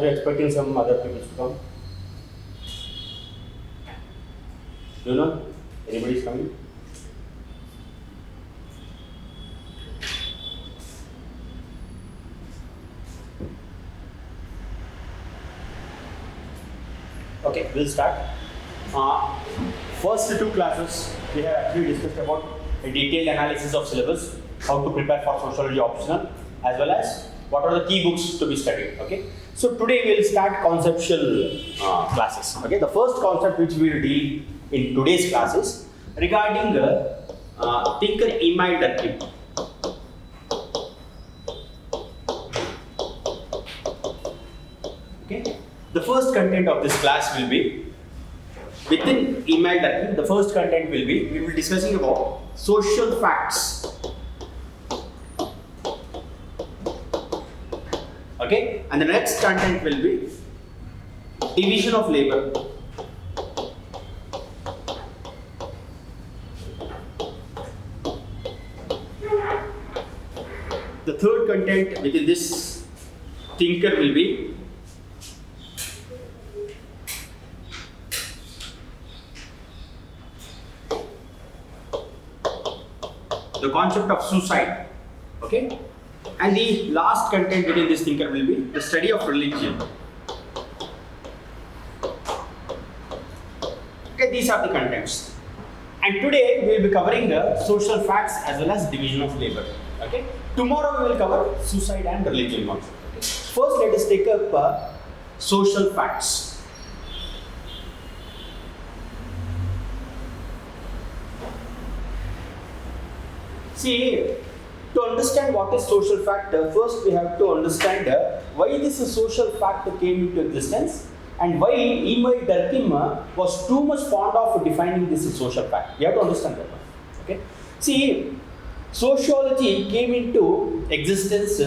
you expecting some other people to come? Do you know? Anybody is coming? Okay, we'll start. First two classes, we have actually discussed about a detailed analysis of syllabus, how to prepare for sociology optional, as well as what are the key books to be studied. Okay, so today we'll start conceptual classes. Okay, the first concept which we will deal in today's classes regarding the thinker Emile Durkheim. Okay, the first content of this class will be within Emile Durkheim. The first content will be we will be discussing about social facts. Okay, and the next content will be division of labor. The third content within this thinker will be the concept of suicide. Okay, and the last content within this thinker will be the study of religion. Okay, these are the contents. And today we will be covering the social facts as well as division of labor. Okay, tomorrow we will cover suicide and religion concept. Okay? First, let us take up social facts. See, to understand what is social fact, first we have to understand why this social fact came into existence and why Emile Durkheim was too much fond of defining this as social fact. You have to understand that. Okay. See, sociology came into existence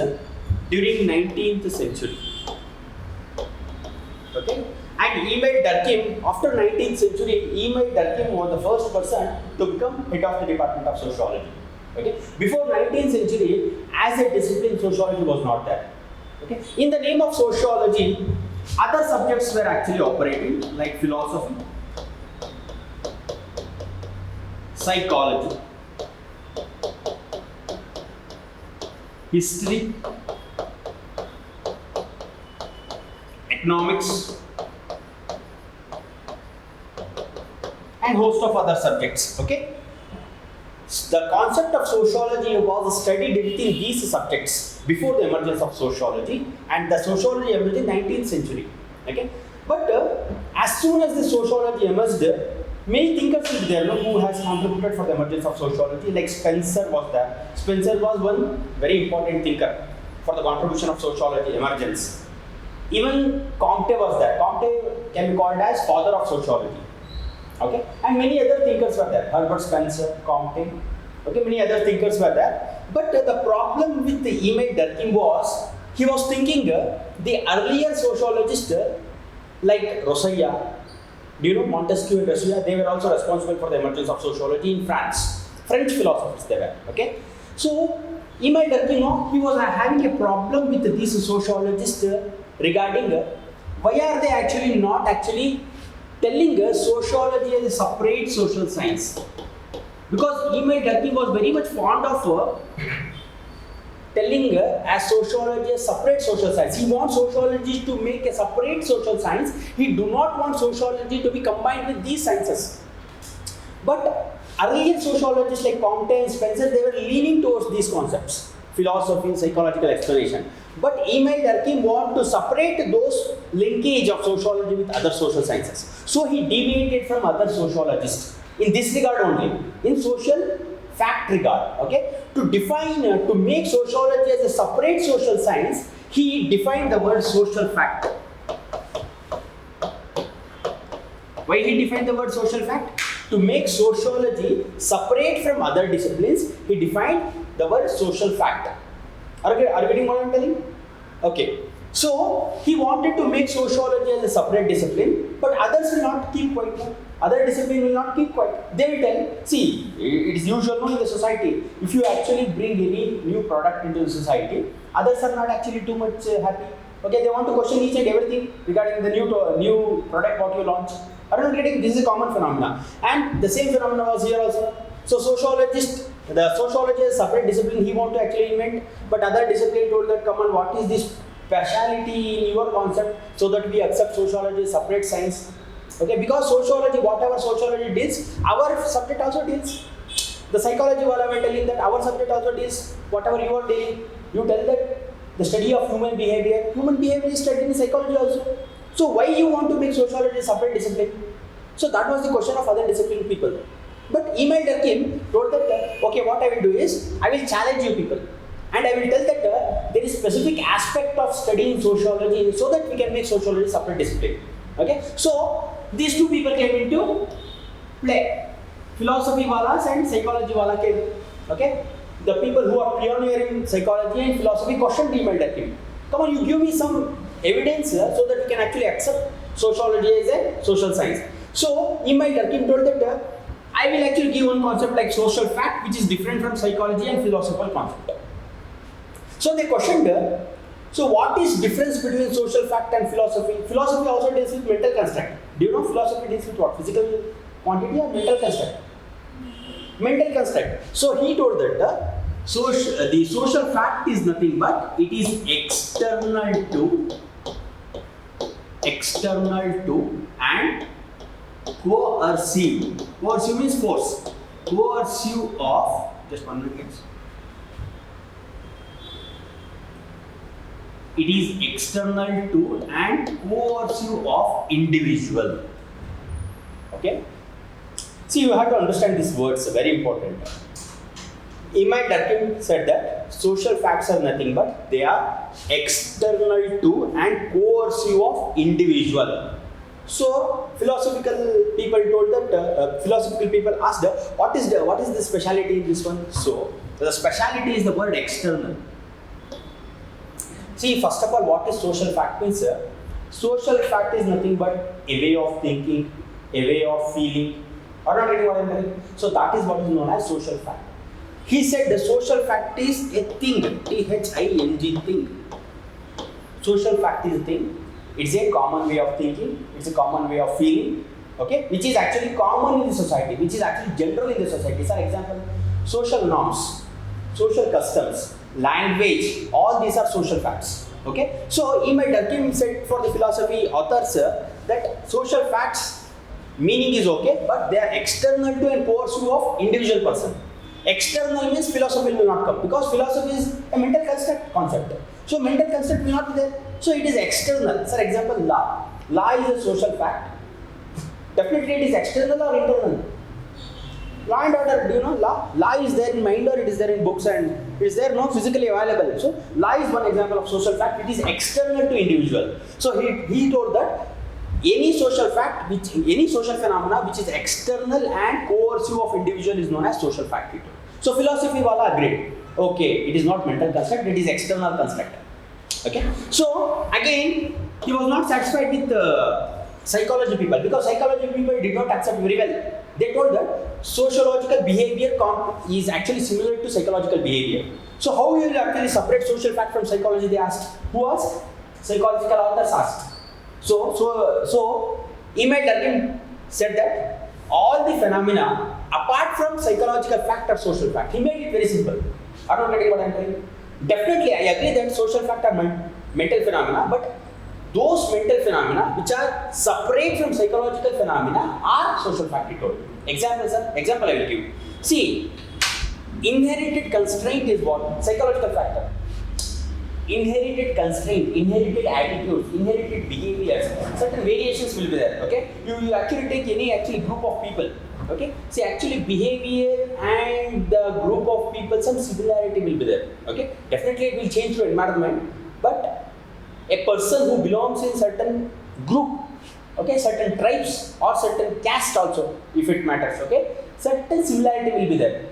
during 19th century. Okay. And Emile Durkheim, after 19th century, Emile Durkheim was the first person to become head of the department of sociology. Okay. Before 19th century, as a discipline, sociology was not there. Okay. In the name of sociology, other subjects were actually operating, like philosophy, psychology, history, economics, and host of other subjects. Okay. The concept of sociology was studied within these subjects before the emergence of sociology, and the sociology emerged in 19th century. Okay, but as soon as the sociology emerged, many thinkers were there who has contributed for the emergence of sociology. Like Spencer was there. Spencer was one very important thinker for the contribution of sociology emergence. Even Comte was there. Comte can be called as father of sociology. Okay, and many other thinkers were there. Herbert Spencer, Comte. Okay, many other thinkers were there. But the problem with the Emile Durkheim was he was thinking the earlier sociologists like Rousseau. Do you know Montesquieu and Rousseau? They were also responsible for the emergence of sociology in France. French philosophers they were. Okay, so Emile Durkheim he was having a problem with these sociologists regarding why are they actually not actually telling us sociology as a separate social science, because Emile Durkheim was very much fond of telling as sociology as separate social science. He wants sociology to make a separate social science. He do not want sociology to be combined with these sciences. But earlier sociologists like Comte and Spencer, they were leaning towards these concepts, philosophy, psychological explanation. But Emile Durkheim wanted to separate those linkage of sociology with other social sciences. So he deviated from other sociologists in this regard only, in social fact regard. Okay, to define, to make sociology as a separate social science, he defined the word social fact. Why he defined the word social fact? To make sociology separate from other disciplines, he defined the word social fact. Are you getting what I am telling? Okay. So he wanted to make sociology as a separate discipline, but others will not keep quiet. Other discipline will not keep quiet. They will tell, see, it is usual in the society. If you actually bring any new product into the society, others are not actually too much happy. Okay, they want to question each and everything regarding the new product what you launch. Are you not getting? This is a common phenomenon, and the same phenomenon was here also. So the sociologist is a separate discipline he want to actually invent, but other discipline told that, come on, what is this speciality in your concept, so that we accept sociology as separate science. Okay, because sociology, whatever sociology deals, our subject also deals. The psychology what I am telling that our subject also deals, whatever you are dealing, you tell that the study of human behavior is studied in psychology also. So why you want to make sociology a separate discipline? So that was the question of other discipline people. But Emile Durkheim told that, okay, what I will do is, I will challenge you people. And I will tell that there is specific aspect of studying sociology so that we can make sociology a separate discipline. Okay? So these two people came into play. Philosophy walas and psychology wala came. Okay? The people who are pioneering psychology and philosophy questioned Emile Durkheim. Come on, you give me some evidence so that we can actually accept sociology as a social science. So Emile Durkheim told that I will actually give one concept like social fact, which is different from psychology and philosophical concept. So they questioned, so what is difference between social fact and philosophy? Philosophy also deals with mental construct. Do you know philosophy deals with what? Physical quantity or mental construct? Mental construct. So he told that the social fact is nothing but it is external to and coercive. Coercive means force. Coercive of, just 1 minute. It is external to and coercive of individual. Okay? See, you have to understand these words, very important. Emile Durkheim said that social facts are nothing but they are external to and coercive of individual. So philosophical people told that philosophical people asked what is the speciality in this one? So the speciality is the word external. See, first of all, what is social fact means? Social fact is nothing but a way of thinking, a way of feeling. Are not getting what I am telling? So that is what is known as social fact. He said the social fact is a thing, T-H-I-N-G, thing. Social fact is a thing. It's a common way of thinking, it's a common way of feeling, okay, which is actually common in the society, which is actually general in the society. For example, social norms, social customs, language, all these are social facts, okay. So Emile Durkheim said for the philosophy authors that social facts meaning is okay, but they are external to and coercive of individual person. External means philosophy will not come, because philosophy is a mental construct concept. So mental construct will not be there. So it is external. For example, law. Law is a social fact. Definitely it is external or internal. Law and order, do you know law? Law is there in mind or it is there in books and it is there not physically available. So law is one example of social fact. It is external to individual. So he told that any social fact, any social phenomena which is external and coercive of individual is known as social fact. So philosophy wala agreed. Okay, it is not mental construct, it is external construct. Okay. So again, he was not satisfied with psychology people, because psychology people did not accept very well. They told that sociological behavior is actually similar to psychological behavior. So how will you actually separate social fact from psychology? They asked. Who asked? Psychological authors asked. So Emile Durkheim said that all the phenomena apart from psychological fact are social fact. He made it very simple. Are you getting what I am telling? Definitely, I agree that social fact are mental phenomena, but those mental phenomena which are separate from psychological phenomena are social fact. He told. Example I will give. See, inherited constraint is what? Psychological factor. Inherited constraint, inherited attitudes, inherited behaviors, certain variations will be there. Okay, you actually take any group of people. Okay, see, actually behavior and the group of people, some similarity will be there. Okay, definitely it will change your environment, but a person who belongs in certain group, okay, certain tribes or certain caste also, if it matters, okay, certain similarity will be there.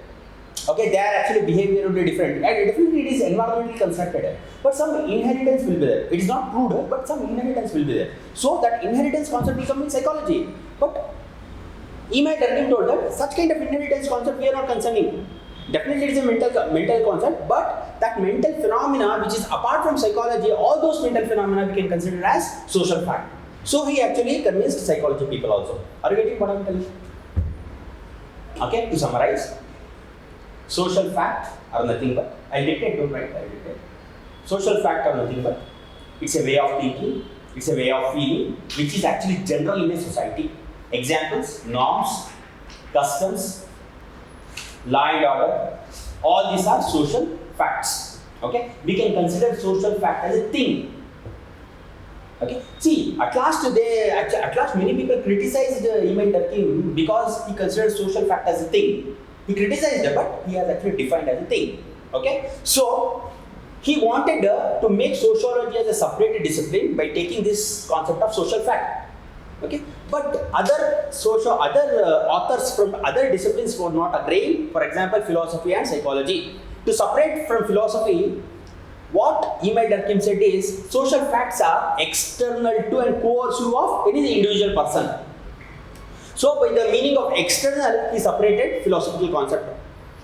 Okay, their actually behavior will be different, and definitely it is environmentally constructed, but some inheritance will be there. It is not proved, but some inheritance will be there. So that inheritance concept will come in psychology, but Emile Durkheim told that such kind of inheritance concept we are not concerning. Definitely it is a mental concept, but that mental phenomena which is apart from psychology, all those mental phenomena we can consider as social fact. So he actually convinced psychology people also. Are you getting what I am telling you? Okay, to summarize, social fact are nothing but, I'll dictate, don't write, I'll dictate. Social fact are nothing but, it's a way of thinking, it's a way of feeling, which is actually general in a society. Examples, norms, customs, law and order, all these are social facts. Okay, we can consider social fact as a thing. Okay, see, at last many people criticized Emile Durkheim because he considered social fact as a thing. He criticized it, but he has actually defined as a thing. Okay, so he wanted to make sociology as a separate discipline by taking this concept of social fact. Okay, but other authors from other disciplines were not agreeing. For example, philosophy and psychology. To separate from philosophy, what Emile Durkheim said is social facts are external to and coercive of any individual person. So, by the meaning of external, he separated philosophical concept.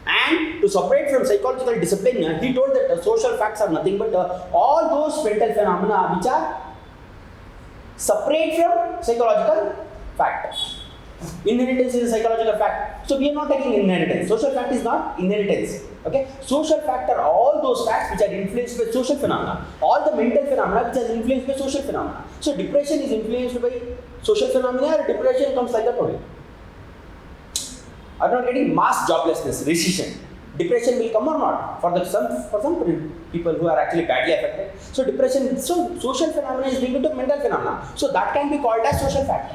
And to separate from psychological discipline, he told that social facts are nothing but all those mental phenomena which are separate from psychological fact. Inheritance is a psychological fact. So we are not taking inheritance. Social fact is not inheritance. Okay? Social fact are all those facts which are influenced by social phenomena. All the mental phenomena which are influenced by social phenomena. So depression is influenced by social phenomena, or depression comes like that only. Are not getting mass joblessness, recession. Depression will come or not for some people who are actually badly affected. So depression, so social phenomena is linked to mental phenomena. So that can be called as social fact.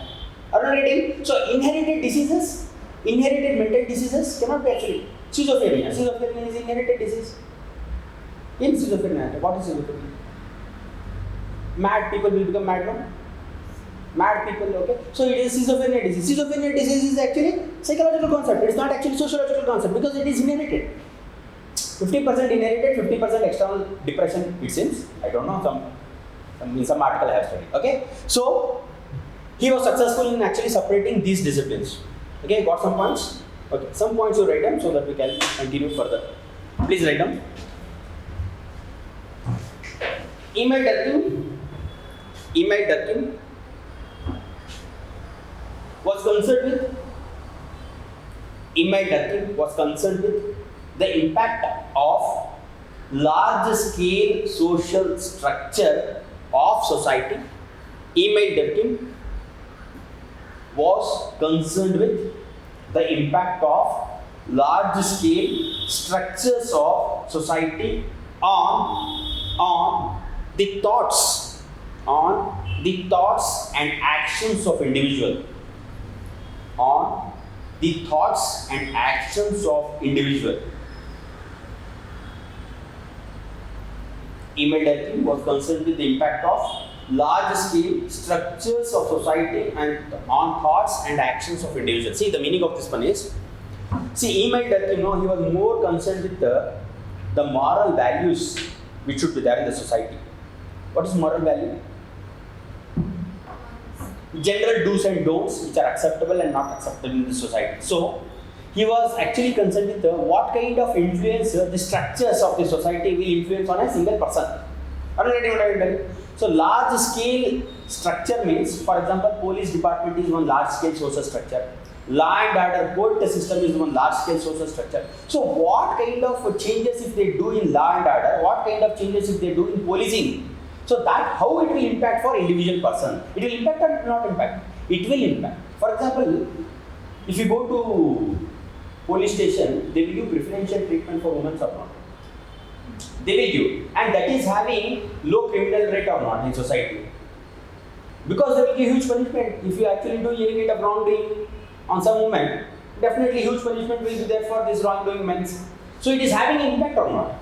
Are you getting? So inherited diseases, inherited mental diseases cannot be actually. Schizophrenia. Schizophrenia is inherited disease. In schizophrenia, what is schizophrenia? Mad people will become madman. Mad people, okay? So it is schizophrenia disease. Schizophrenia disease is actually psychological concept. It is not actually sociological concept because it is inherited. 50% inherited, 50% external depression, it seems. I don't know, in some article I have studied. Okay? So he was successful in actually separating these disciplines. Okay, got some points? Okay, some points you write down so that we can continue further. Please write down. Emile Durkheim was concerned with the impact of large-scale social structure of society. Emile Durkheim was concerned with the impact of large-scale structures of society on the thoughts and actions of individual. On the thoughts and actions of individual. Emile Durkheim was concerned with the impact of large-scale structures of society and on thoughts and actions of individuals. See, the meaning of this one is, Emile Durkheim, he was more concerned with the moral values which should be there in the society. What is moral value? General do's and don'ts which are acceptable and not acceptable in the society. So, he was actually concerned with what kind of influence the structures of the society will influence on a single person. Are you getting what I am telling? So, large scale structure means, for example, police department is one large scale social structure. Law and order court system is one large scale social structure. So, what kind of changes if they do in law and order? What kind of changes if they do in policing? So that how it will impact for individual person. It will impact or not impact? It will impact. For example, if you go to police station, they will give preferential treatment for women or not. They will give, and that is having low criminal rate or not in society. Because they will give huge punishment. If you actually do any kind of wrongdoing on some woman, definitely huge punishment will be there for this wrongdoing men. So it is having an impact or not.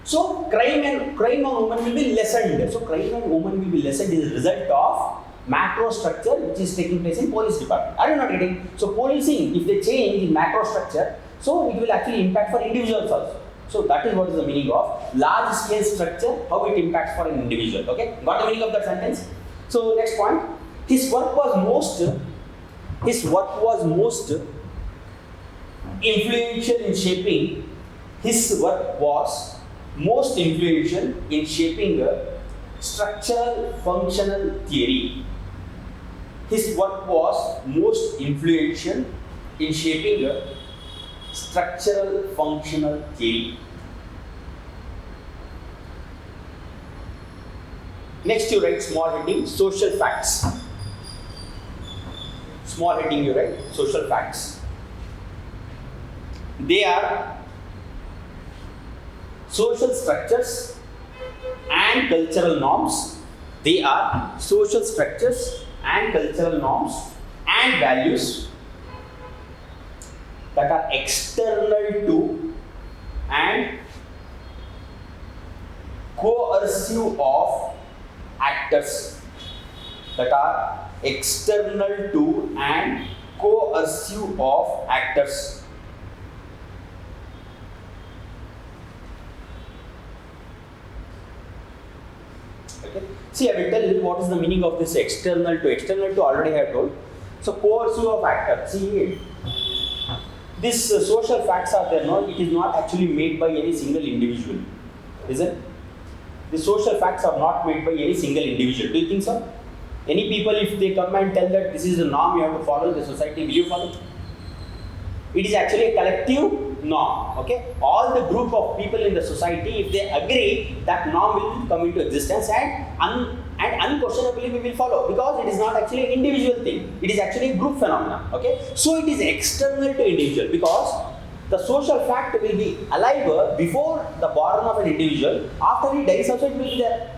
So crime on women will be lessened. So crime on women will be lessened is a result of macro structure which is taking place in police department. Are you not getting? So policing, if they change in macro structure, so it will actually impact for individuals also. So that is what is the meaning of large scale structure, how it impacts for an individual. Okay, got the meaning of that sentence? So next point, his work was most influential in shaping. His work was most influential in shaping a structural functional theory. His work was most influential in shaping a structural functional theory. Next you write small heading, social facts. Small heading you write, social facts. They are social structures and cultural norms. They are social structures and cultural norms and values that are external to and coercive of actors. That are external to and coercive of actors. Okay. See, I will tell you what is the meaning of this external to. External to already I have told. So, coercive of actors. See, these social facts are there. No, it is not actually made by any single individual, is it? The social facts are not made by any single individual. Do you think so? Any people, if they come and tell that this is the norm you have to follow in the society, will you follow? It is actually a collective norm. Okay, all the group of people in the society, if they agree, that norm will come into existence and unquestionably we will follow, because it is not actually an individual thing. It is actually a group phenomenon. Okay, so it is external to individual, because the social fact will be alive before the born of an individual. After he dies also it will be there.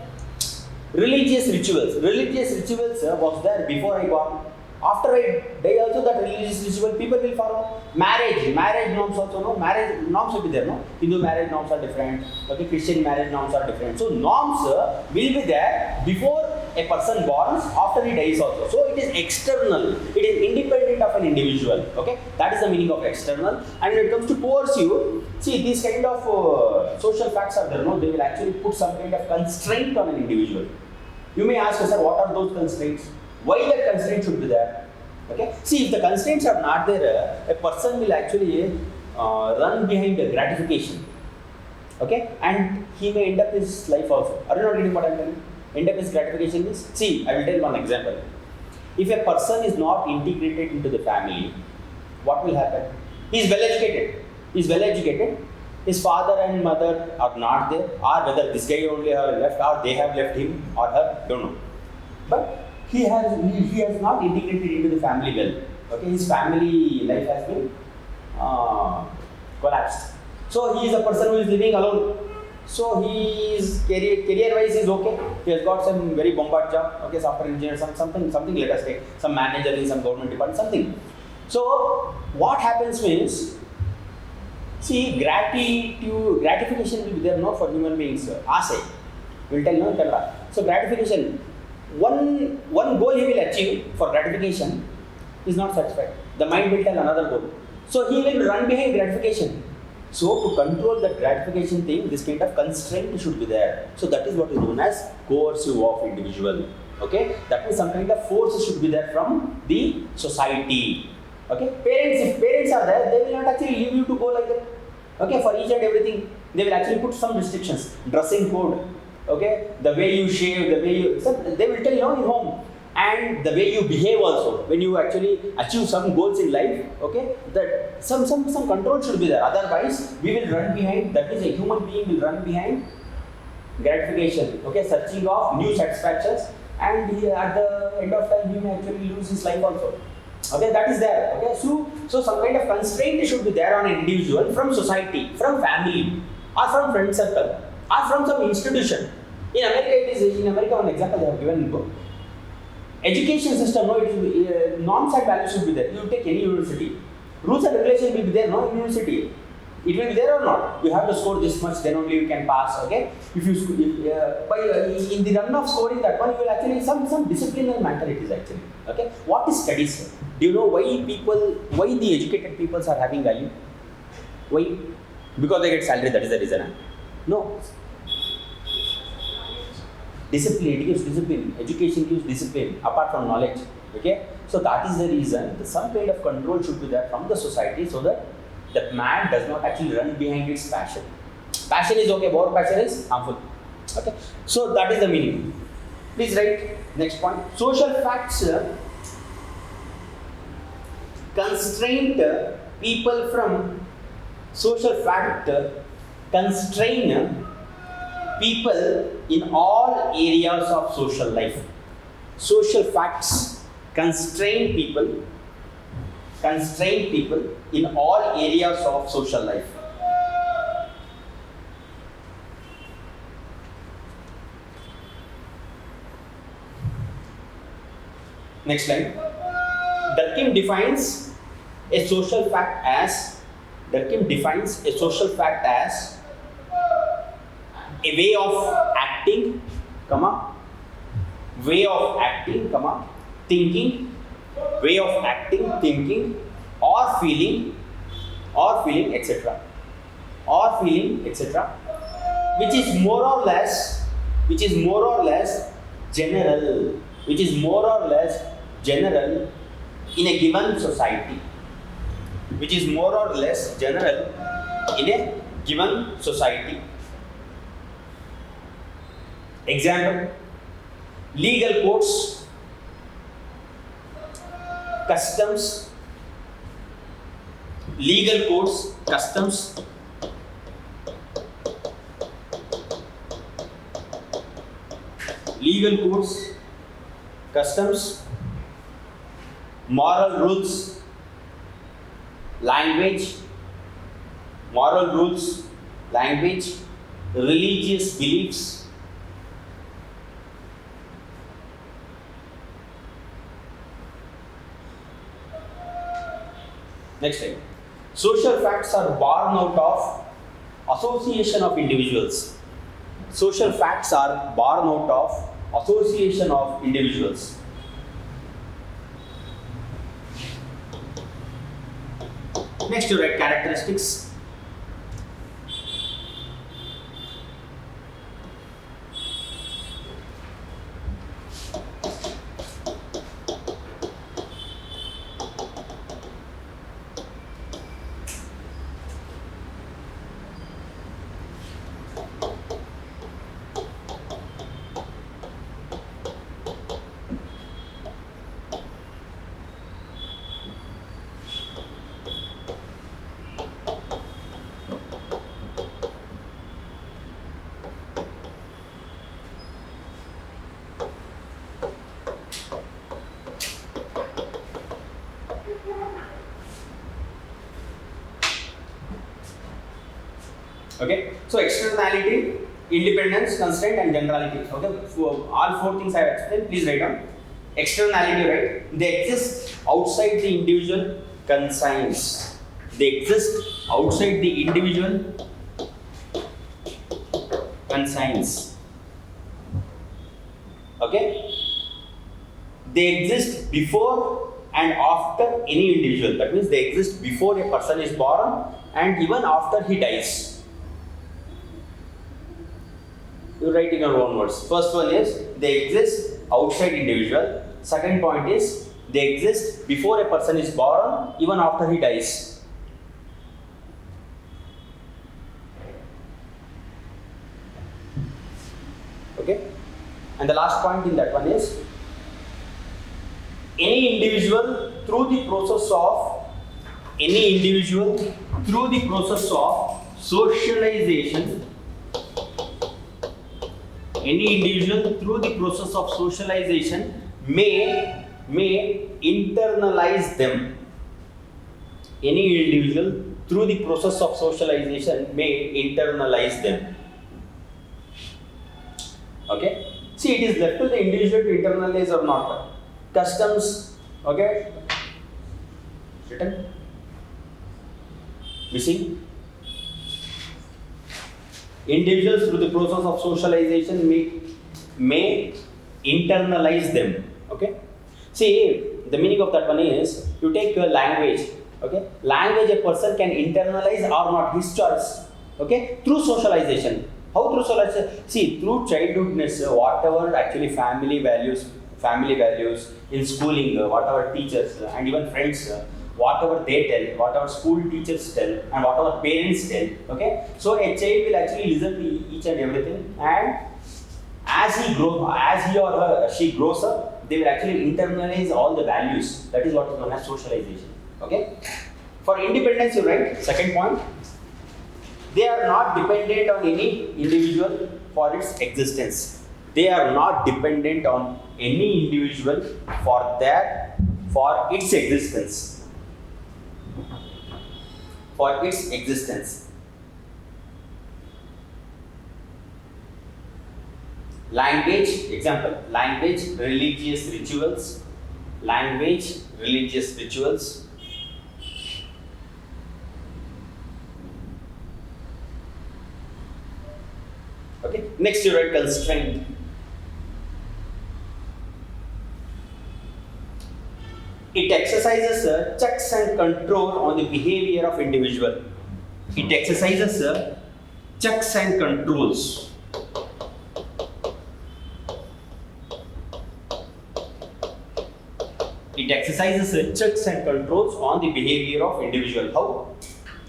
Religious rituals was there before I born. After I die also that religious ritual people will follow. Marriage norms also, no? Marriage norms will be there, no? Hindu marriage norms are different. Okay, Christian marriage norms are different. So norms will be there before a person borns, after he dies also. So it is external. It is independent of an individual. Okay, that is the meaning of external. And when it comes to coercive, see, these kind of social facts are there, no? They will actually put some kind of constraint on an individual. You may ask, sir, what are those constraints? Why that constraint should be there? Okay. See, if the constraints are not there, a person will actually run behind the gratification. Okay, and he may end up his life also. Are you not getting what I am telling? End up his gratification is, see, I will tell one example. If a person is not integrated into the family, what will happen? He is well educated. His father and mother are not there, or whether this guy only have left, or they have left him or her, don't know. But he has not integrated into the family well. Okay, his family life has been collapsed. So he is a person who is living alone. So he is career wise is okay. He has got some very bombard job. Okay, software engineer, something. Let us take some manager in some government department, something. So what happens means, see, gratification will be there, no, for human beings. Asay, will tell no Kerala. So gratification, one goal he will achieve for gratification is not satisfied. The mind will tell another goal. So he will run behind gratification. So to control the gratification thing, this kind of constraint should be there. So that is what is known as coercive of individual. Okay, that means some kind of force should be there from the society. Okay, if parents are there, they will not actually leave you to go like that. Okay, for each and everything, they will actually put some restrictions, dressing code. Okay, the way you shave, the way you, so they will tell you, in home, and the way you behave also. When you actually achieve some goals in life, okay, that some control should be there. Otherwise, we will run behind. That is, a human being will run behind gratification. Okay, searching of new satisfactions, and at the end of time, he may actually lose his life also. Okay, that is there. Okay, so some kind of constraint should be there on an individual from society, from family, or from friend circle, or from some institution. In America, one example they have given in book. Education system, no, it is, norms and values should be there. You take any university, rules and regulations will be there, no, university. It will be there or not. You have to score this much, then only you can pass. Okay. If you in the run of scoring that one, you will actually some disciplinary matter it is actually. Okay. What is studies? Do you know why the educated peoples are having value? Why? Because they get salary. That is the reason. No. Discipline, it gives discipline. Education gives discipline apart from knowledge. Okay. So that is the reason that some kind of control should be there from the society, so that man does not actually run behind its passion. Passion is okay, over passion is harmful. Okay, so that is the meaning. Please write next point. Social facts constrain people from social fact constrain people in all areas of social life. Social facts constrain people in all areas of social life. Next line. Durkheim defines a social fact as a way of acting, thinking, or feeling, etc. Which is more or less general in a given society. Example: legal codes, customs, moral rules, language, religious beliefs. Next slide. Social facts are born out of association of individuals. Next, you write characteristics. Okay, so externality, independence, constraint, and generality. Okay, so all four things I have explained. Please write down. Externality, right? They exist outside the individual conscience. Okay, they exist before and after any individual. That means they exist before a person is born and even after he dies. You write in your own words. First one is they exist outside individual. Second point is they exist before a person is born, even after he dies. Okay. And the last point in that one is any individual through the process of socialization. Any individual through the process of socialization may internalize them. Any individual through the process of socialization may internalize them. Okay. See, it is left to the individual to internalize or not. Customs. Okay. Written. Missing. Individuals through the process of socialization may internalize them. Okay. See, the meaning of that one is you take your language. Okay. Language a person can internalize or not, his choice. Okay. Through socialization. How through socialization? See, through childhoodness, whatever actually family values in schooling, whatever teachers and even friends, whatever they tell, whatever school teachers tell, and whatever parents tell. Okay, so a child will actually listen to each and everything, and as he or she grows up, they will actually internalize all the values. That is what is known as socialization. Okay. For independence, you write second point. They are not dependent on any individual for its existence. They are not dependent on any individual for its existence. For its existence. Language, example, language, religious rituals. Language, religious rituals. Okay. Next, you write constraint. It exercises checks and control on the behavior of individual. It exercises checks and controls. It exercises checks and controls on the behavior of individual. How?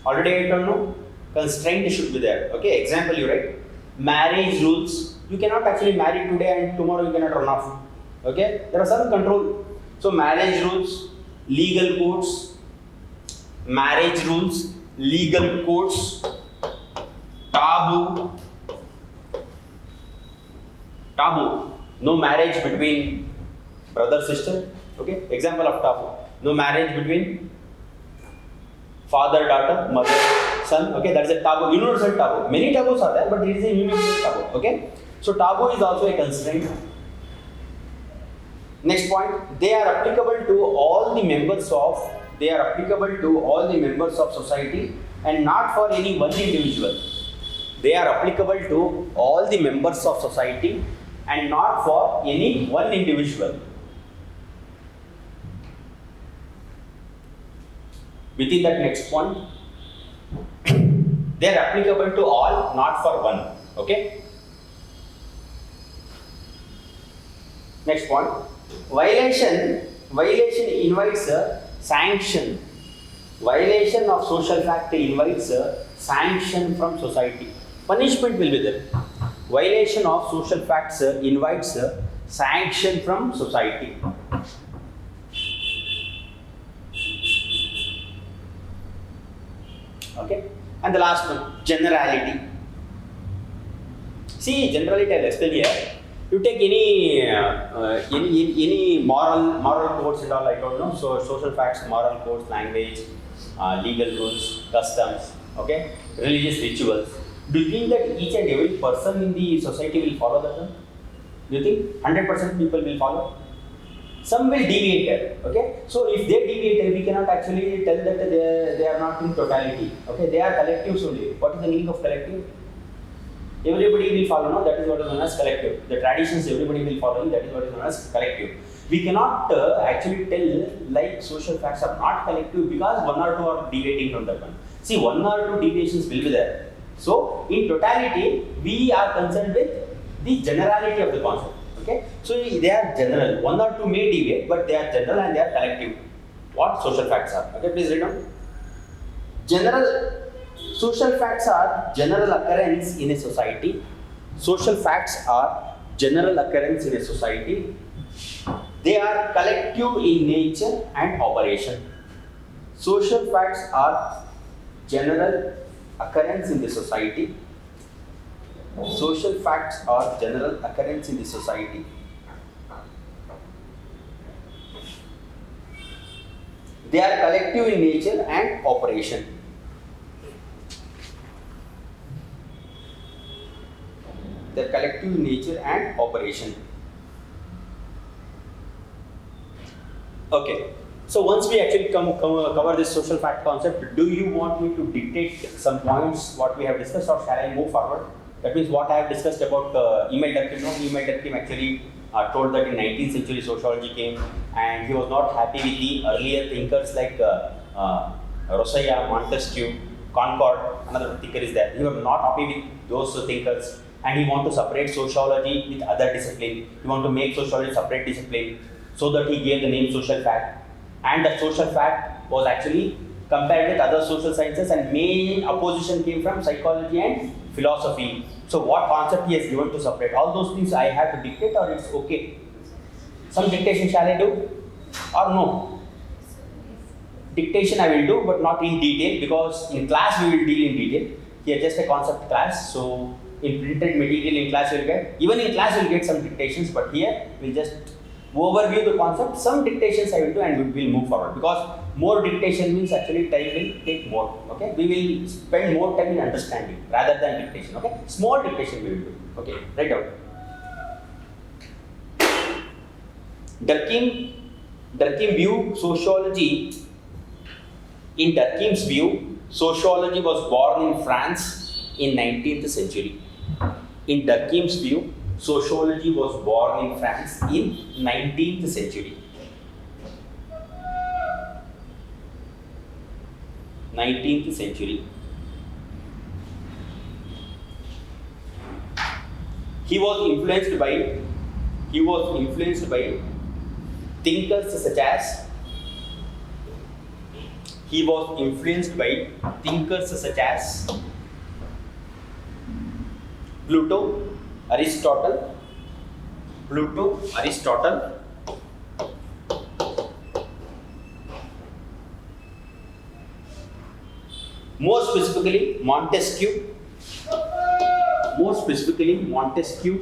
Already I don't know. Constraint should be there. Okay. Example, you write. Marriage rules, you cannot actually marry today and tomorrow you cannot run off. Okay, there are some control. So marriage rules, legal codes, marriage rules, legal codes, taboo, no marriage between brother sister. Okay, example of taboo, no marriage between father daughter, mother son. Okay, that is a taboo, universal taboo. Many taboos are there, but it is a universal taboo. Okay, so taboo is also a constraint. Next point, they are applicable to all the members of society and not for any one individual. They are applicable to all the members of society and not for any one individual. Within that next point, they are applicable to all, not for one. Okay. Next point, violation invites a sanction. Violation of social fact invites a sanction from society. Punishment will be there. Violation of social facts invites a sanction from society. Okay, and the last one, generality. See, generality I'll explain here. You take any moral codes and all, I don't know. So social facts, moral codes, language, legal rules, customs, okay, religious rituals. Do you think that each and every person in the society will follow that one? Do you think 100% people will follow? Some will deviate, okay? So if they deviate, we cannot actually tell that they are not in totality, okay? They are collectives only. What is the meaning of collective? Everybody will follow, no? That is what is known as collective. The traditions everybody will follow, that is what is known as collective. We cannot actually tell like social facts are not collective because one or two are deviating from that one. See, one or two deviations will be there. So in totality, we are concerned with the generality of the concept. Okay, so they are general. One or two may deviate, but they are general and they are collective. What social facts are? Okay, please read down. Social facts are general occurrence in a society. Social facts are general occurrence in a society. They are collective in nature and operation. Social facts are general occurrence in the society. Social facts are general occurrence in the society. They are collective in nature and operation. They are collective in nature and operation. Okay. So once we actually cover this social fact concept, do you want me to dictate some points what we have discussed, or shall I move forward? That means what I have discussed about Emile Durkheim. Emile Durkheim actually told that in 19th century sociology came, and he was not happy with the earlier thinkers like Rousseau, Montesquieu, Concord, another thinker is there. He was not happy with those thinkers, and he wanted to separate sociology with other discipline. He wanted to make sociology separate discipline, so that he gave the name social fact. And the social fact was actually compared with other social sciences, and main opposition came from psychology and philosophy. So what concept he has given to separate? All those things I have to dictate, or it's okay? Some dictation shall I do or no? Dictation I will do, but not in detail, because in class we will deal in detail. Here just a concept class, so in printed material in class you will get, even in class you will get some dictations, but here we will just overview the concept. Some dictations I will do and we will move forward, because more dictation means actually time will take more. Okay, we will spend more time in understanding rather than dictation. Okay, small dictation we will do. Okay, write down. Durkheim view sociology. In Durkheim's view, sociology was born in France in 19th century. In Durkheim's view, sociology was born in France in 19th century. 19th century. He was influenced by thinkers such as Plato, Aristotle. More specifically, Montesquieu. More specifically, Montesquieu.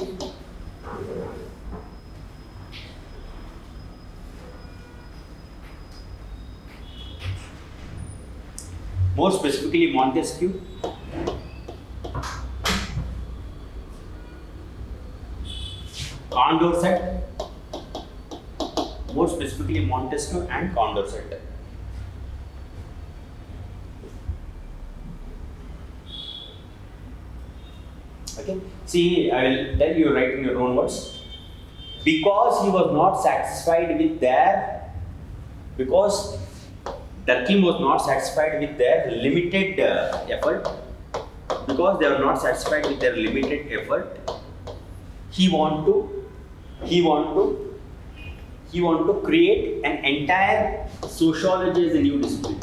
Condorcet. More specifically, Montesquieu and Condorcet. Okay. See, I will tell you, write in your own words. Because he was not satisfied with their, because Durkheim was not satisfied with their limited effort. Because they were not satisfied with their limited effort, he want to create an entire sociology as a new discipline.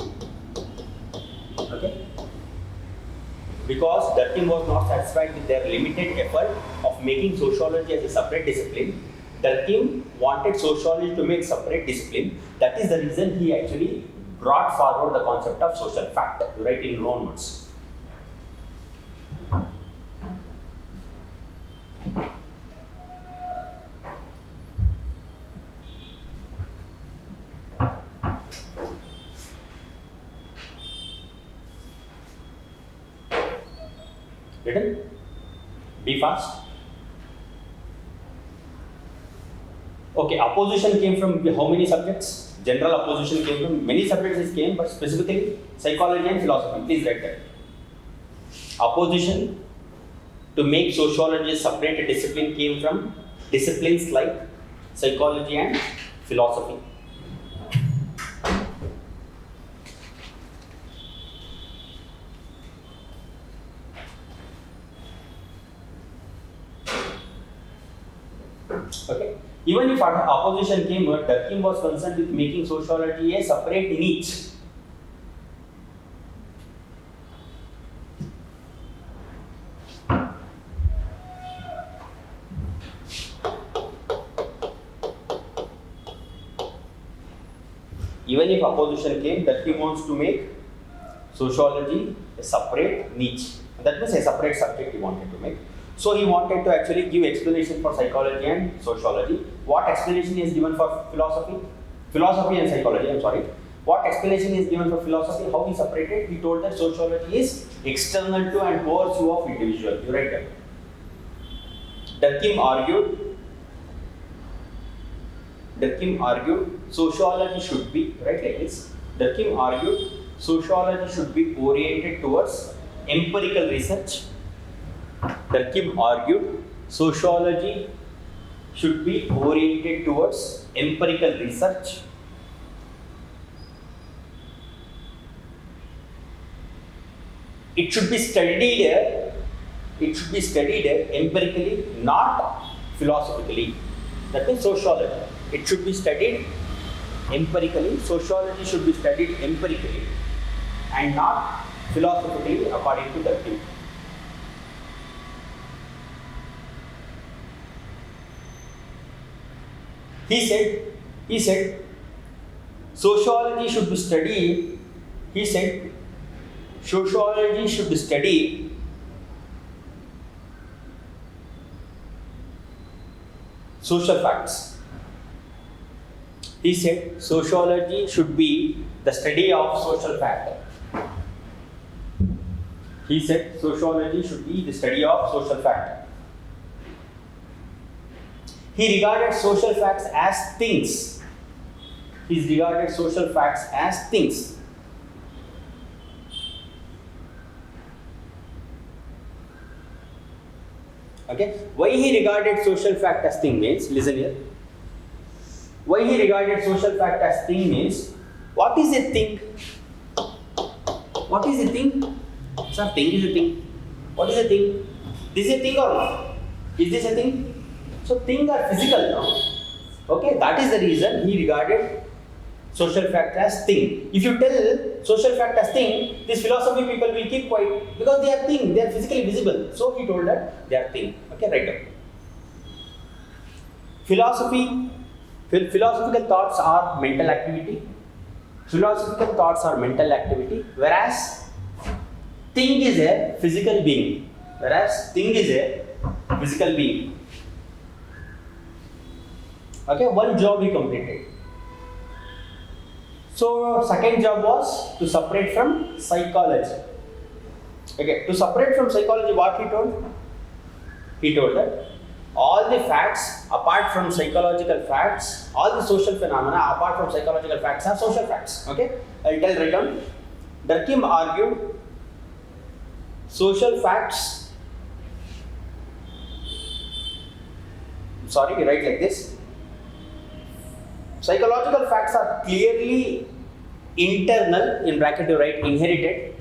Okay. Because Durkheim was not satisfied with their limited effort of making sociology as a separate discipline, Durkheim wanted sociology to make separate discipline. That is the reason he actually brought forward the concept of social fact. You write in your own words. Written? Be fast. Okay, opposition came from how many subjects? General opposition came from many subjects, came, but specifically psychology and philosophy. Please write that. Opposition to make sociology a separate discipline came from disciplines like psychology and philosophy. Okay. Even if opposition came, Durkheim was concerned with making sociology a separate niche. Even if opposition came, Durkheim wants to make sociology a separate niche. That means a separate subject he wanted to make. So he wanted to actually give explanation for psychology and sociology. What explanation is given for philosophy? Philosophy and psychology, I'm sorry. What explanation is given for philosophy? How he separated? He told that sociology is external to and pursuit of individual. You write that. Durkheim argued sociology should be, right, like this. Durkheim argued sociology should be oriented towards empirical research. Durkheim argued sociology should be oriented towards empirical research. It should be studied empirically, not philosophically. That means sociology. It should be studied empirically. Sociology should be studied empirically and not philosophically, according to Durkheim. He said, sociology should be studied. He said, sociology should study social facts. He said, sociology should be the study of social fact. He said, sociology should be the study of social fact. He regarded social facts as things. He regarded social facts as things. Okay? Why he regarded social fact as thing means, listen here. Why he regarded social fact as thing means, what is a thing? What is a thing? Sir, thing is a thing. What is a thing? This is a thing or not? Is this a thing? So things are physical now. Okay, that is the reason he regarded social fact as thing. If you tell social fact as thing, these philosophy people will keep quiet because they are thing, they are physically visible. So he told that they are thing. Okay, right down. Philosophical thoughts are mental activity. Philosophical thoughts are mental activity, whereas thing is a physical being. Okay, one job he completed. So second job was to separate from psychology. Okay, to separate from psychology, what he told? He told that all the facts apart from psychological facts, all the social phenomena apart from psychological facts are social facts. Okay, I'll tell right down. Durkheim argued social facts. Sorry, write like this. Psychological facts are clearly internal, in bracket you write inherited.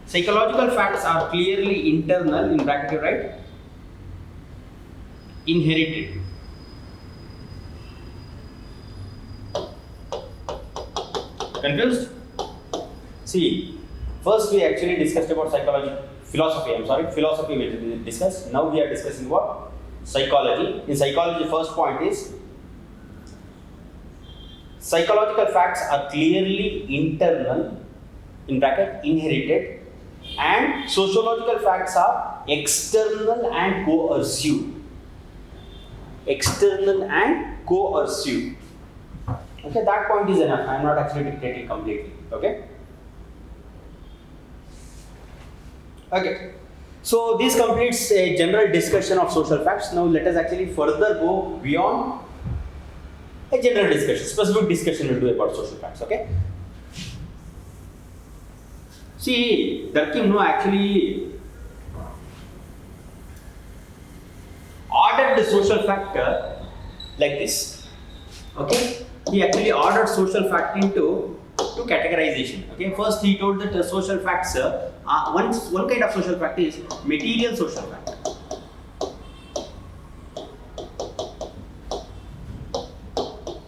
Psychological facts are clearly internal, in bracket you write inherited. Confused? See, first we actually discussed about philosophy we discussed. Now we are discussing what? Psychology. In psychology, first point is psychological facts are clearly internal, in bracket inherited, and sociological facts are external and coercive. Okay, that point is enough. I am not actually dictating completely. Okay. So this completes a general discussion of social facts. Now let us actually further go beyond a general discussion. Specific discussion we'll do about social facts. Okay. See, Durkheim actually ordered the social factor like this. Okay. He actually ordered social fact into categorization. Okay. First, he told that social facts. One kind of social fact is material social fact.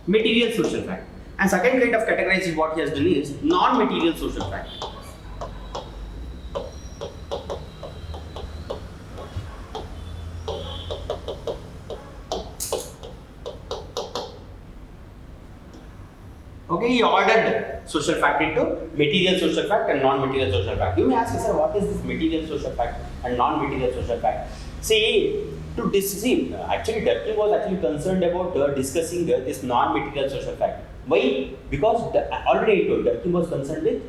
Material social fact. And second kind of categorization what he has done is non-material social fact. Okay, he ordered social fact into material social fact and non-material social fact. You may ask, sir, what is this material social fact and non-material social fact? See, actually Durkheim was actually concerned about discussing this non-material social fact. Why? Because already I told, Durkheim was concerned with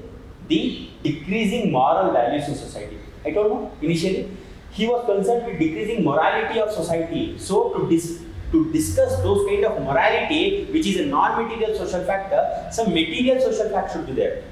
the decreasing moral values in society. I told you initially, he was concerned with decreasing morality of society. So to discuss those kind of morality, which is a non-material social factor, some material social fact should be there.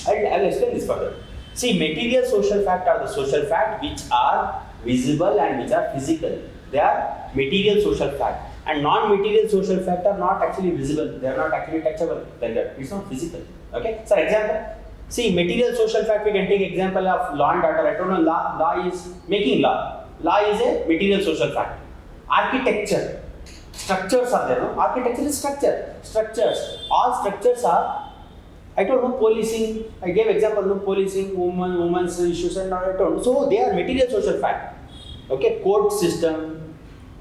I will explain this further. See, material social fact are the social fact which are visible and which are physical. They are material social fact. And non-material social fact are not actually visible. They are not actually touchable. It's not physical. Okay. So, example. See, material social fact, we can take example of law and order. I don't know, law is making law. Law is a material social fact. Architecture. Structures are there, no? Architecture is structure. Structures. All structures are, I don't know, policing. I gave example, no, policing, women's issues, and all. I don't know. So they are material social fact. Okay, court system.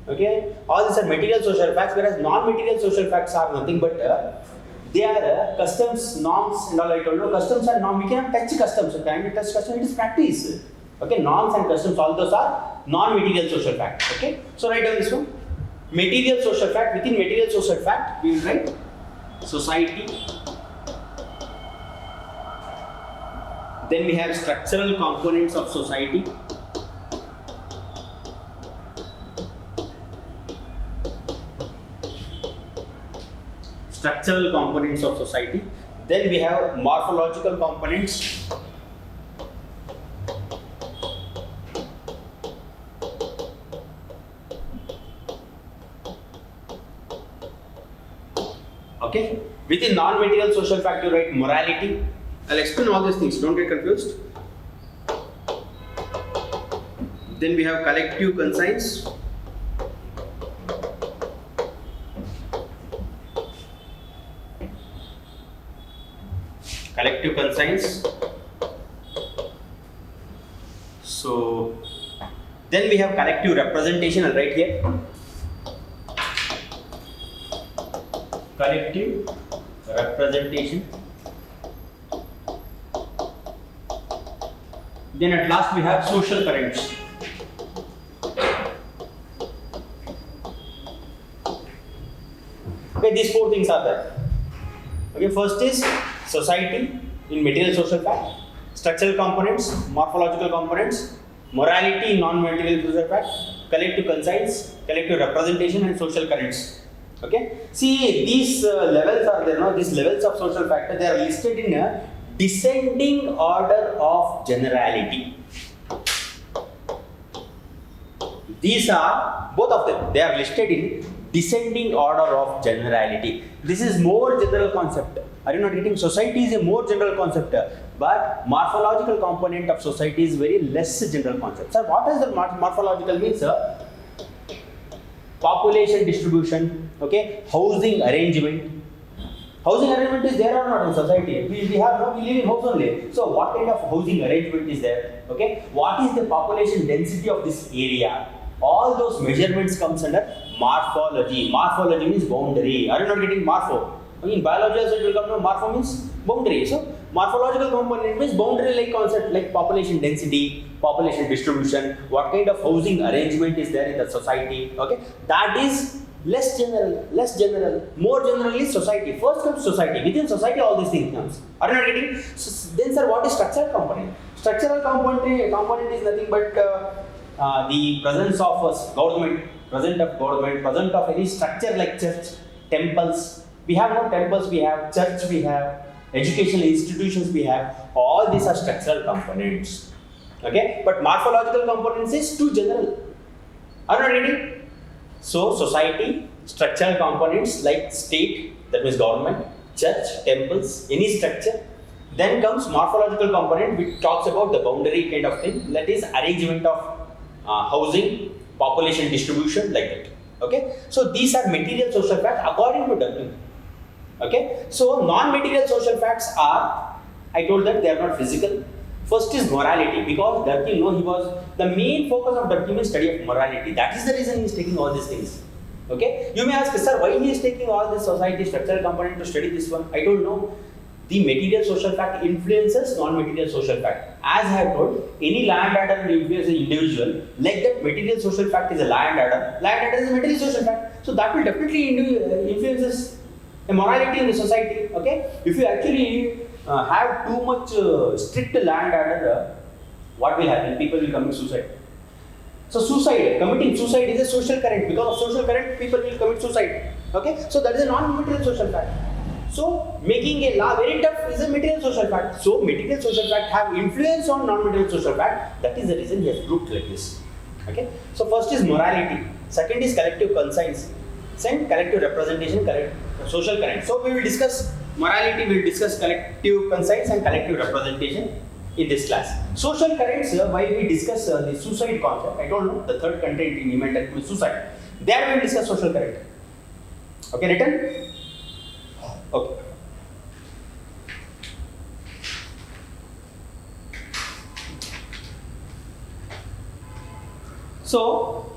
Okay, all these are material social facts, whereas non-material social facts are nothing but they are customs, norms, and all. I told you, customs and norms. We cannot touch customs. Okay, and touch customs, it is practice. Okay, norms and customs, all those are non-material social facts. Okay, so write down this one. Material social fact. Within material social fact, we will write society. Then we have structural components of society. Structural components of society. Then we have morphological components. Okay. Within non-material social fact, you write morality. I'll explain all these things. Don't get confused. Then we have collective conscience. Collective conscience. So then we have collective representation. I'll write here. Collective representation. Then at last we have social currents. Okay, these four things are there. Okay, first is society in material social fact, structural components, morphological components, morality in non-material social fact, collective conscience, collective representation, and social currents. Okay, see these levels are there. No, these levels of social factor, they are listed in a descending order of generality. These are both of them. They are listed in descending order of generality. This is more general concept. Are you not getting? Society is a more general concept, but morphological component of society is very less general concept. Sir, what is the morphological means? Population distribution, okay, housing arrangement. Housing arrangement is there or not in society? We live in house only. So what kind of housing arrangement is there? Okay, what is the population density of this area? All those measurements comes under morphology. Morphology means boundary. Are you not getting morpho? In biology also it will come to morpho means boundary. So morphological component means boundary like concept, like population density, population distribution, what kind of housing arrangement is there in the society. Okay, that is less general, more generally society. First comes society. Within society all these things comes. Are you not getting? So, then sir, what is structural component? Structural component is nothing but the presence of government, presence of any structure like church, temples. We have no temples, we have church, we have educational institutions, we have. All these are structural components. Okay, but morphological components is too general. Are you not getting? So society, structural components like state, that means government, church, temples, any structure. Then comes morphological component, which talks about the boundary kind of thing, that is arrangement of housing, population distribution, like that. Okay, so these are material social facts according to Durkheim. Okay, so non-material social facts are, I told that they are not physical. First is morality, because Durkheim, the main focus of Durkheim is study of morality. That is the reason he is taking all these things. Okay, you may ask, sir, why he is taking all this society structural component to study this one? I don't know. The material social fact influences non-material social fact. As I have told, any land adder will influence an individual. Like that, material social fact is a land adder. Land adder is a material social fact. So that will definitely influences a morality in the society. Okay, if you actually have too much strict land adder, what will happen? People will commit suicide. So committing suicide is a social current. Because of social current, people will commit suicide. Okay, so that is a non-material social fact. So making a law very tough is a material social fact. So material social fact have influence on non-material social fact. That is the reason he has grouped like this. Okay. So first is morality. Second is collective conscience. Second, collective representation, social current. So we will discuss morality, we will discuss collective conscience and collective representation in this class. Social currents, why we discuss the suicide concept. I don't know, the third content in Emile is suicide. There we will discuss social current. Okay, written? Okay. So,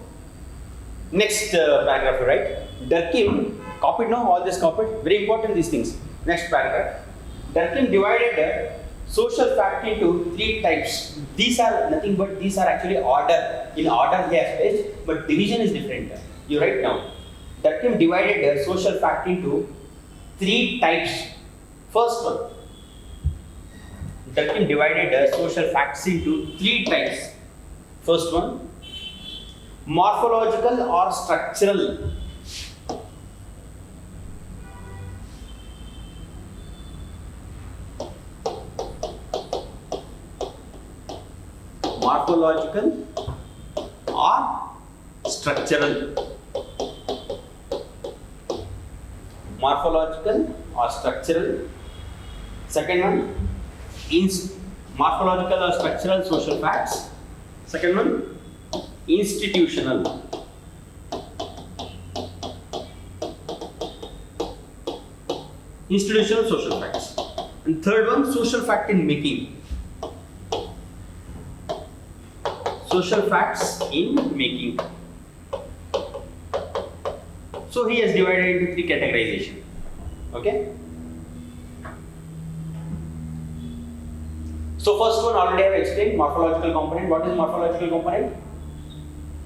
next paragraph, right? Durkheim copied, no? All this copied. Very important, these things. Next paragraph. Durkheim divided social fact into three types. These are nothing but these are actually order. In order he has placed, but division is different. You write down. Durkheim divided social fact into three types. First one. Durkheim divided social facts into three types. First one, morphological or structural. Morphological or structural. Morphological or structural. Second one, morphological or structural social facts. Second one, institutional. Institutional social facts. And third one, social fact in making. Social facts in making. So he has divided into three categorization. Okay. So first one already I have explained, morphological component. What is morphological component?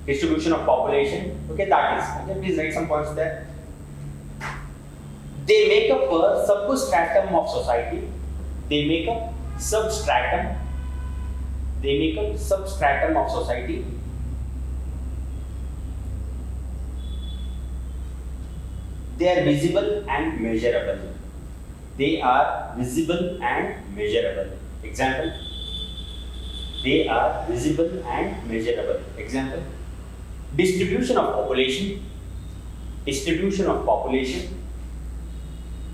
Distribution of population. Okay, that is. Okay, please write some points there. They make up a substratum of society. They make up substratum. They make up substratum of society. They are visible and measurable. They are visible and measurable. Example. They are visible and measurable. Example. Distribution of population. Distribution of population.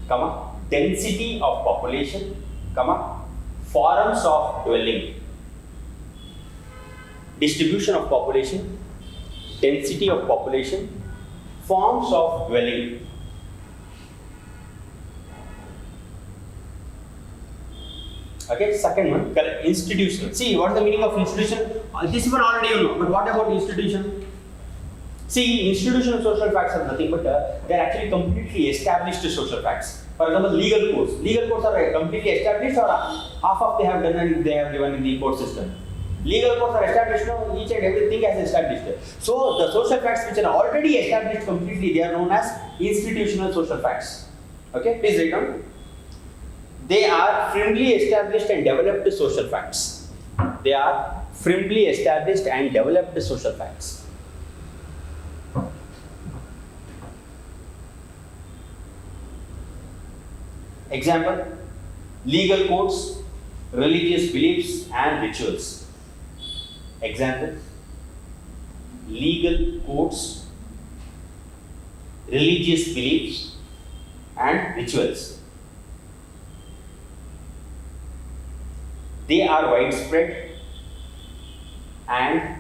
Comma. Density of population. Comma. Forms of dwelling. Distribution of population. Density of population. Forms of dwelling. Okay, second one, institutional. See, what is the meaning of institution? This one already you know, but what about institution? See, institutional social facts are nothing but they are actually completely established social facts. For example, legal codes. Legal codes are completely established or half of they have done and they have given in the court system. Legal codes are established now, each and everything is established. So, the social facts which are already established completely, they are known as institutional social facts. Okay, please write down. They are firmly established and developed social facts. They are firmly established and developed social facts. Example, legal codes, religious beliefs and rituals. Example, legal codes, religious beliefs and rituals. They are widespread and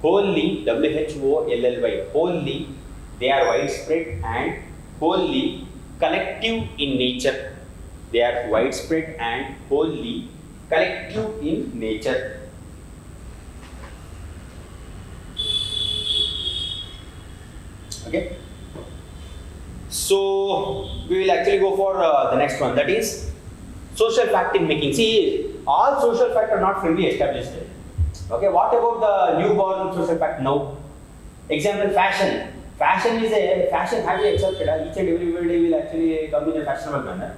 wholly, W-H-O-L-L-Y, wholly, they are widespread and wholly collective in nature. They are widespread and wholly collective in nature. Okay. So we will actually go for the next one, that is social fact in making. See, all social facts are not firmly established. Okay, what about the newborn social fact? No. Example, fashion. Fashion is a fashion highly accepted. Each and everybody will actually come in a fashionable manner.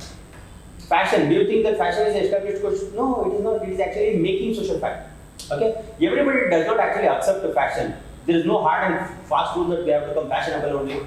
Fashion, do you think that fashion is an established question? No, it is not. It is actually making social fact. Okay, everybody does not actually accept the fashion. There is no hard and fast rule that we have to become fashionable only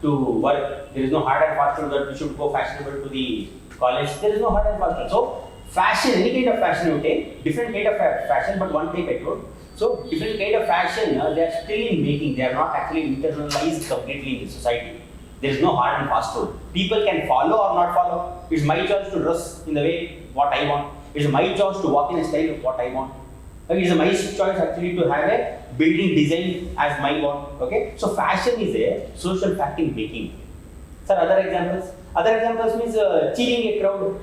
to work. There is no hard and fast rule that we should go fashionable to the college. There is no hard and fast rule. So, fashion, any kind of fashion you take, different kind of fashion, but one type I told. So, different kind of fashion, they are still in making. They are not actually internalized completely in the society. There is no hard and fast rule. People can follow or not follow. It's my choice to dress in the way what I want. It's my choice to walk in a style of what I want. Okay, it's a my choice actually to have a building design as my one. Okay, so fashion is a social fact in making. Sir, other examples? Other examples means cheering a crowd.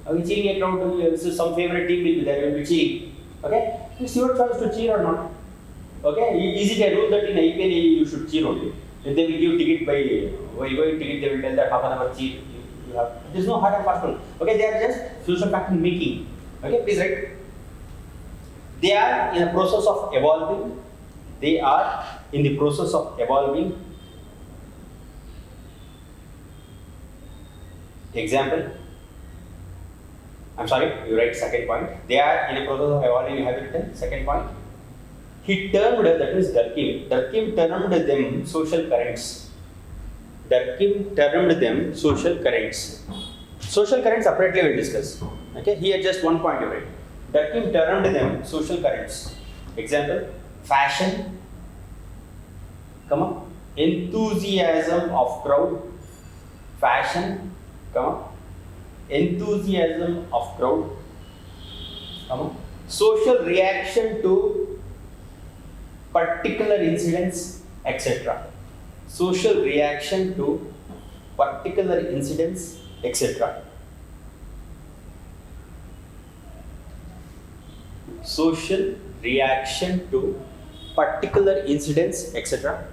Okay, cheering a crowd. So some favorite team will be there. Will be cheering. Okay, it's your choice to cheer or not. Okay, is it a rule that in IPL you should cheer only? If they will give ticket by going ticket, they will tell that half an hour cheer. You have. There is no hard and fast rule. Okay, they are just social fact in making. Okay, please write. They are in the process of evolving. They are in the process of evolving. Example. I'm sorry, you write second point. They are in a process of evolving. You have written second point. He termed, that is Durkheim. Durkheim termed them social currents. Durkheim termed them social currents. Social currents separately we will discuss. Okay, here just one point you write. Durkheim termed them social currents. Example, fashion, enthusiasm of crowd, fashion, enthusiasm of crowd, social reaction to particular incidents, etc. Social reaction to particular incidents, etc. Social reaction to particular incidents, etc.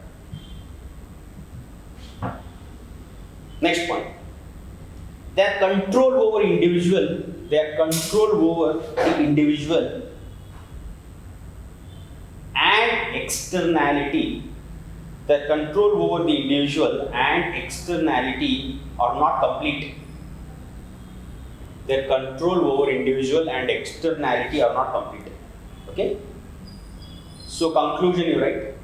Next point. Their control over individual, and externality. Their control over the individual and externality are not complete. Their control over individual and externality are not complete. Okay? So conclusion you write.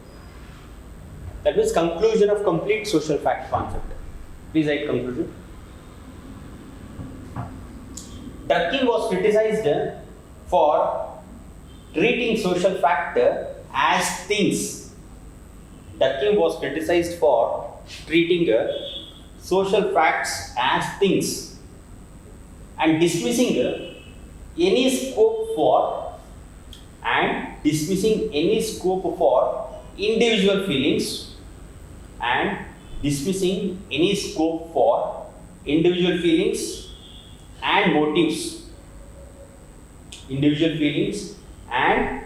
That means conclusion of complete social fact concept. Please write conclusion. Durkheim was criticized for treating social fact as things. Durkheim was criticized for treating social facts as things and dismissing any scope for individual feelings and dismissing any scope for individual feelings and motives. Individual feelings and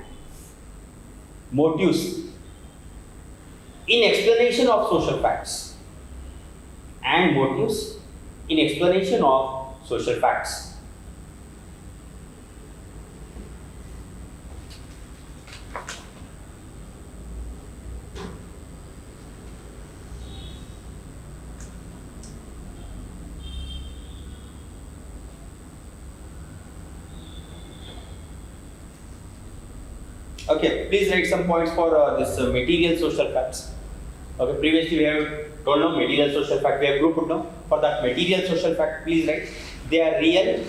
motives in explanation of social facts and motives in explanation of social facts. Okay, please write some points for this material social facts. Okay, previously we have told now material social fact, we have grouped now. For that material social fact, please write they are real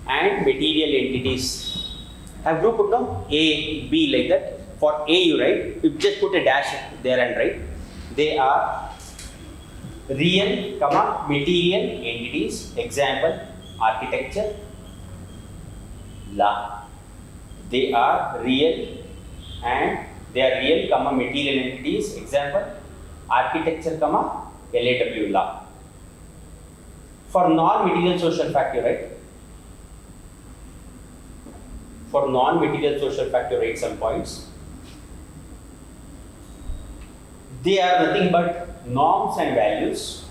and material entities. I have grouped now A, B like that. For A you write, you just put a dash there and write they are real, material entities. Example, architecture, law. They are real and they are real, material entities. Example, architecture, LAW, law. For non-material social fact, you write. For non-material social fact, you write some points. They are nothing but norms and values.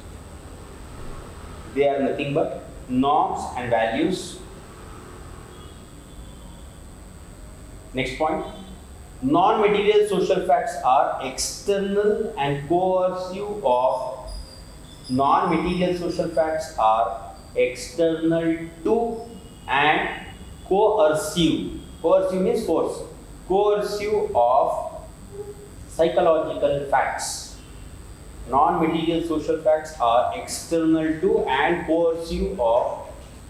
They are nothing but norms and values. Next point. Non-material social facts are external and coercive of. Non-material social facts are external to and coercive. Coercive means force. Coercive of psychological facts. Non-material social facts are external to and coercive of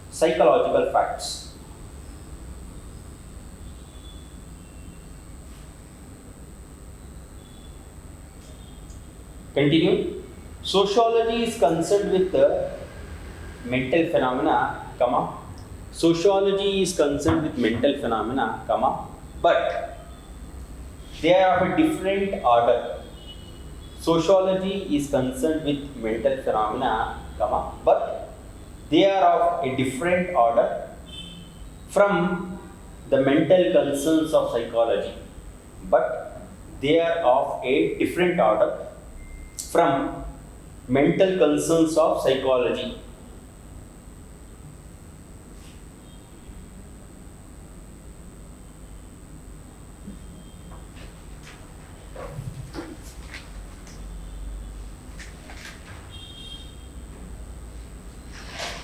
psychological facts. Continue. Sociology is concerned with the mental phenomena, Sociology is concerned with mental phenomena, but they are of a different order. Sociology is concerned with mental phenomena, but they are of a different order from the mental concerns of psychology. But they are of a different order from mental concerns of psychology.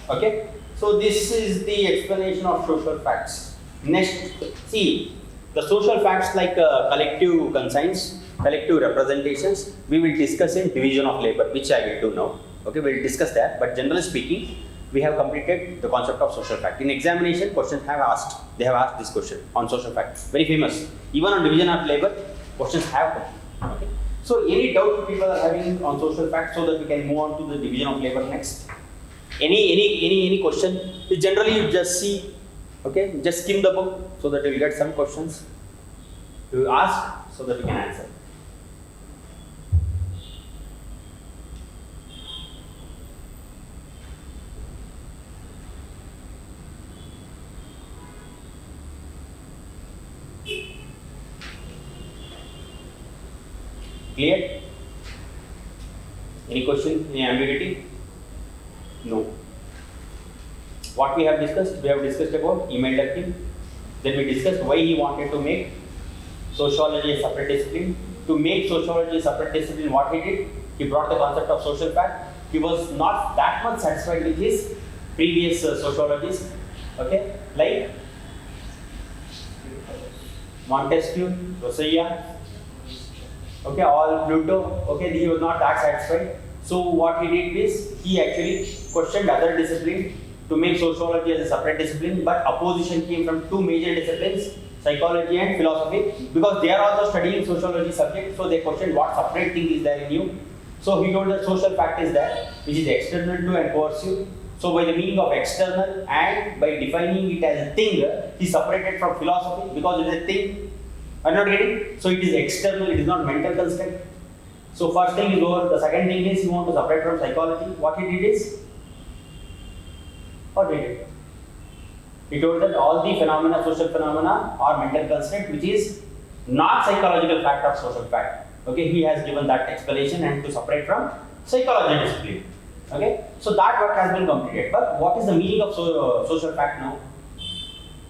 Okay, so this is the explanation of social facts. Next, see the social facts like collective conscience, collective representations. We will discuss in division of labor, which I will do now. Okay, we will discuss that. But generally speaking, we have completed the concept of social fact. In examination, questions have asked. They have asked this question on social fact. Very famous. Even on division of labor, questions have come. Okay. So any doubt people are having on social fact, so that we can move on to the division of labor next. Any question? Generally, you just see, okay, just skim the book so that you will get some questions to ask so that you can answer. Clear? Any question? Any ambiguity? No. What we have discussed? We have discussed about Emile Durkheim. Then we discussed why he wanted to make sociology a separate discipline. To make sociology a separate discipline, what he did? He brought the concept of social fact. He was not that much satisfied with his previous sociologists. Okay, like Montesquieu, Rousseau. Okay, all Pluto. Okay, he was not that satisfied. So what he did is he actually questioned other disciplines to make sociology as a separate discipline, but opposition came from two major disciplines, psychology and philosophy, because they are also studying sociology subject, so they questioned what separate thing is there in you. So he told that social fact is there, which is external to and coercive. So by the meaning of external and by defining it as a thing, he separated from philosophy because it is a thing. Are you not getting? So it is external, it is not mental construct. So first thing is over. The second thing is you want to separate from psychology. What he did is, what he did? He told that all the phenomena, social phenomena, are mental construct, which is not psychological fact or social fact. Okay, he has given that explanation and to separate from psychology discipline. Okay, so that work has been completed. But what is the meaning of social fact now?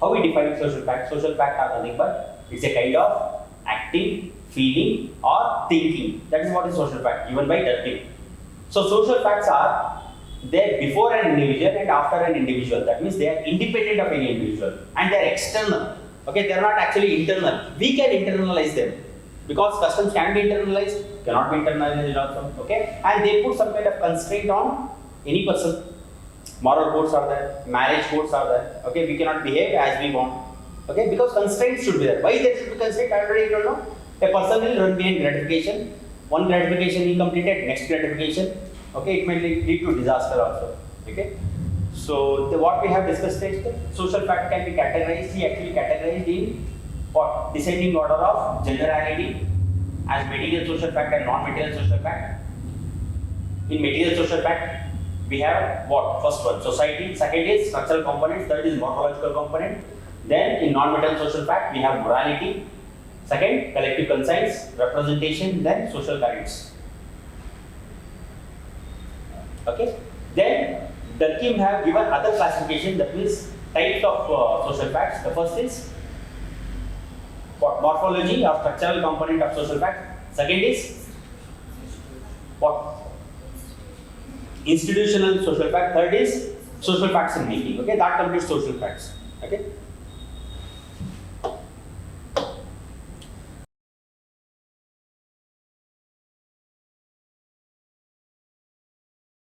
How we define social fact? Social fact are nothing but it's a kind of acting, feeling or thinking. That is what is social fact given by Durkheim. So social facts are there before an individual and after an individual. That means they are independent of any individual and they are external. Okay, they are not actually internal. We can internalize them because customs can be internalized, cannot be internalized also. Okay, and they put some kind of constraint on any person. Moral codes are there, marriage codes are there. Okay, we cannot behave as we want. Okay, because constraints should be there. Why there should be constraint? I already don't know. A person will run behind gratification. One gratification he completed, next gratification. Okay, it may lead to disaster also. Okay, so what we have discussed is social fact can be categorized. He actually categorized in what? Descending order of generality as material social fact and non-material social fact. In material social fact, we have what? First one, society. Second is structural component. Third is morphological component. Then in non-material social fact, we have morality. Second, collective conscience, representation, then social currents. Okay. Then Durkheim have given other classification, that means types of social facts. The first is what? Morphology or structural component of social fact. Second is what? Institutional social fact. Third is social facts in making. Okay, that completes social facts. Okay.